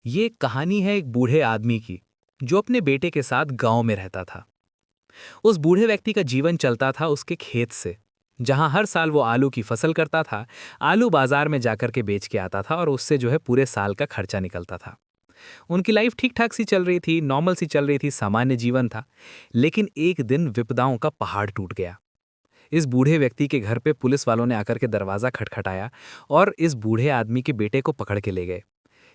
ये कहानी है एक बूढ़े आदमी की जो अपने बेटे के साथ गांव में रहता था। उस बूढ़े व्यक्ति का जीवन चलता था उसके खेत से, जहां हर साल वो आलू की फसल करता था। आलू बाजार में जाकर के बेच के आता था और उससे जो है पूरे साल का खर्चा निकलता था। उनकी लाइफ ठीक ठाक सी चल रही थी, नॉर्मल सी चल रही थी, सामान्य जीवन था। लेकिन एक दिन विपदाओं का पहाड़ टूट गया। इस बूढ़े व्यक्ति के घर पे पुलिस वालों ने आकर के दरवाजा खटखटाया और इस बूढ़े आदमी के बेटे को पकड़ के ले गए।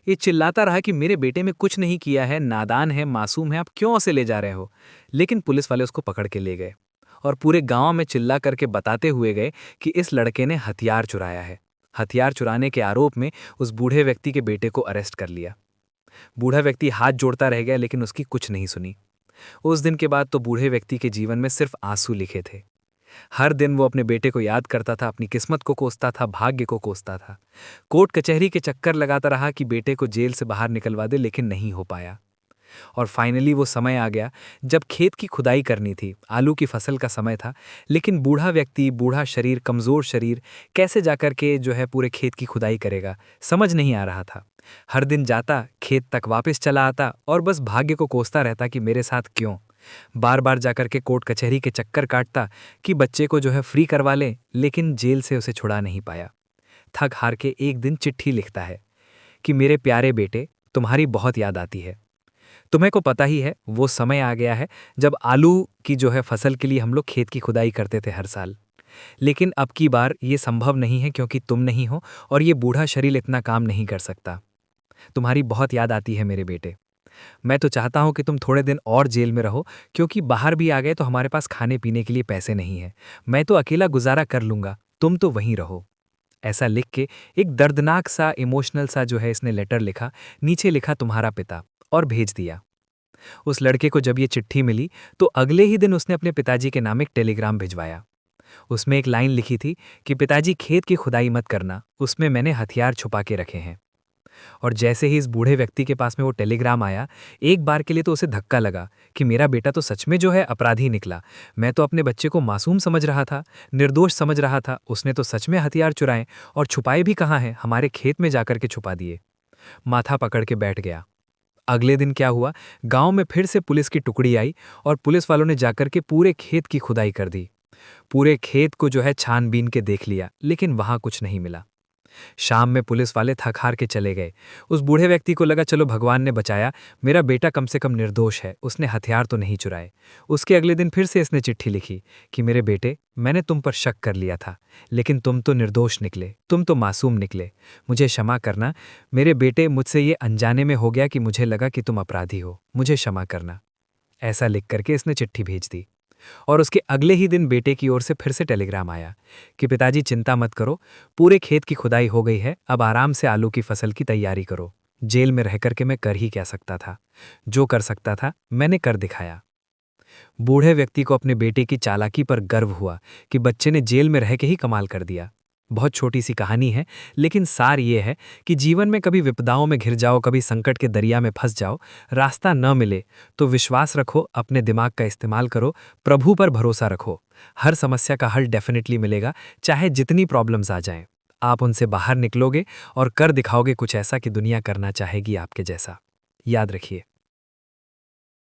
ये चिल्लाता रहा कि मेरे बेटे में कुछ नहीं किया है, नादान है, मासूम है, आप क्यों उसे ले जा रहे हो। लेकिन पुलिस वाले उसको पकड़ के ले गए और पूरे गांव में चिल्ला करके बताते हुए गए कि इस लड़के ने हथियार चुराया है। हथियार चुराने के आरोप में उस बूढ़े व्यक्ति के बेटे को अरेस्ट कर लिया। बूढ़ा व्यक्ति हाथ जोड़ता रह गया, लेकिन उसकी कुछ नहीं सुनी। उस दिन के बाद तो बूढ़े व्यक्ति के जीवन में सिर्फ आंसू लिखे थे। हर दिन वो अपने बेटे को याद करता था, अपनी किस्मत को कोसता था, भाग्य को कोसता था। कोर्ट कचहरी के चक्कर लगाता रहा कि बेटे को जेल से बाहर निकलवा दे, लेकिन नहीं हो पाया। और फाइनली वो समय आ गया जब खेत की खुदाई करनी थी। आलू की फसल का समय था, लेकिन बूढ़ा व्यक्ति, बूढ़ा शरीर, कमजोर शरीर कैसे जाकर के जो है पूरे खेत की खुदाई करेगा, समझ नहीं आ रहा था। हर दिन जाता, खेत तक वापस चला आता और बस भाग्य को कोसता रहता कि मेरे साथ क्यों। बार बार जाकर के कोर्ट कचहरी के चक्कर काटता कि बच्चे को जो है फ्री करवा ले, लेकिन जेल से उसे छुड़ा नहीं पाया। थक हार के एक दिन चिट्ठी लिखता है कि मेरे प्यारे बेटे, तुम्हारी बहुत याद आती है। तुम्हें को पता ही है, वो समय आ गया है जब आलू की जो है फसल के लिए हम लोग खेत की खुदाई करते थे हर साल। लेकिन अब की बार ये संभव नहीं है क्योंकि तुम नहीं हो और ये बूढ़ा शरीर इतना काम नहीं कर सकता। तुम्हारी बहुत याद आती है मेरे बेटे। मैं तो चाहता हूं कि तुम थोड़े दिन और जेल में रहो, क्योंकि बाहर भी आ गए तो हमारे पास खाने पीने के लिए पैसे नहीं हैं। मैं तो अकेला गुजारा कर लूंगा, तुम तो वहीं रहो। ऐसा लिख के एक दर्दनाक सा, इमोशनल सा जो है इसने लेटर लिखा। नीचे लिखा तुम्हारा पिता, और भेज दिया। उस लड़के को जब ये चिट्ठी मिली तो अगले ही दिन उसने अपने पिताजी के नाम एक टेलीग्राम भिजवाया। उसमें एक लाइन लिखी थी कि पिताजी, खेत की खुदाई मत करना, उसमें मैंने हथियार छुपा के रखे हैं। और जैसे ही इस बूढ़े व्यक्ति के पास में वो टेलीग्राम आया, एक बार के लिए तो उसे धक्का लगा कि मेरा बेटा तो सच में जो है अपराधी निकला। मैं तो अपने बच्चे को मासूम समझ रहा था, निर्दोष समझ रहा था, उसने तो सच में हथियार चुराए, और छुपाए भी कहाँ हैं, हमारे खेत में जाकर के छुपा दिए। माथा पकड़ के बैठ गया। अगले दिन क्या हुआ, गांव में फिर से पुलिस की टुकड़ी आई और पुलिस वालों ने जाकर के पूरे खेत की खुदाई कर दी। पूरे खेत को जो है छानबीन के देख लिया, लेकिन वहां कुछ नहीं मिला। शाम में पुलिस वाले थक हार के चले गए। उस बूढ़े व्यक्ति को लगा चलो भगवान ने बचाया, मेरा बेटा कम से कम निर्दोष है, उसने हथियार तो नहीं चुराए। उसके अगले दिन फिर से इसने चिट्ठी लिखी कि मेरे बेटे, मैंने तुम पर शक कर लिया था, लेकिन तुम तो निर्दोष निकले, तुम तो मासूम निकले। मुझे क्षमा करना मेरे बेटे, मुझसे ये अनजाने में हो गया कि मुझे लगा कि तुम अपराधी हो, मुझे क्षमा करना। ऐसा लिख करके इसने चिट्ठी भेज दी। और उसके अगले ही दिन बेटे की ओर से फिर से टेलीग्राम आया कि पिताजी चिंता मत करो, पूरे खेत की खुदाई हो गई है, अब आराम से आलू की फसल की तैयारी करो। जेल में रह करके मैं कर ही क्या सकता था, जो कर सकता था मैंने कर दिखाया। बूढ़े व्यक्ति को अपने बेटे की चालाकी पर गर्व हुआ कि बच्चे ने जेल में रह के ही कमाल कर दिया। बहुत छोटी सी कहानी है, लेकिन सार ये है कि जीवन में कभी विपदाओं में घिर जाओ, कभी संकट के दरिया में फंस जाओ, रास्ता न मिले तो विश्वास रखो, अपने दिमाग का इस्तेमाल करो, प्रभु पर भरोसा रखो। हर समस्या का हल डेफिनेटली मिलेगा, चाहे जितनी प्रॉब्लम्स आ जाएं। आप उनसे बाहर निकलोगे और कर दिखाओगे कुछ ऐसा कि दुनिया करना चाहेगी आपके जैसा। याद रखिए।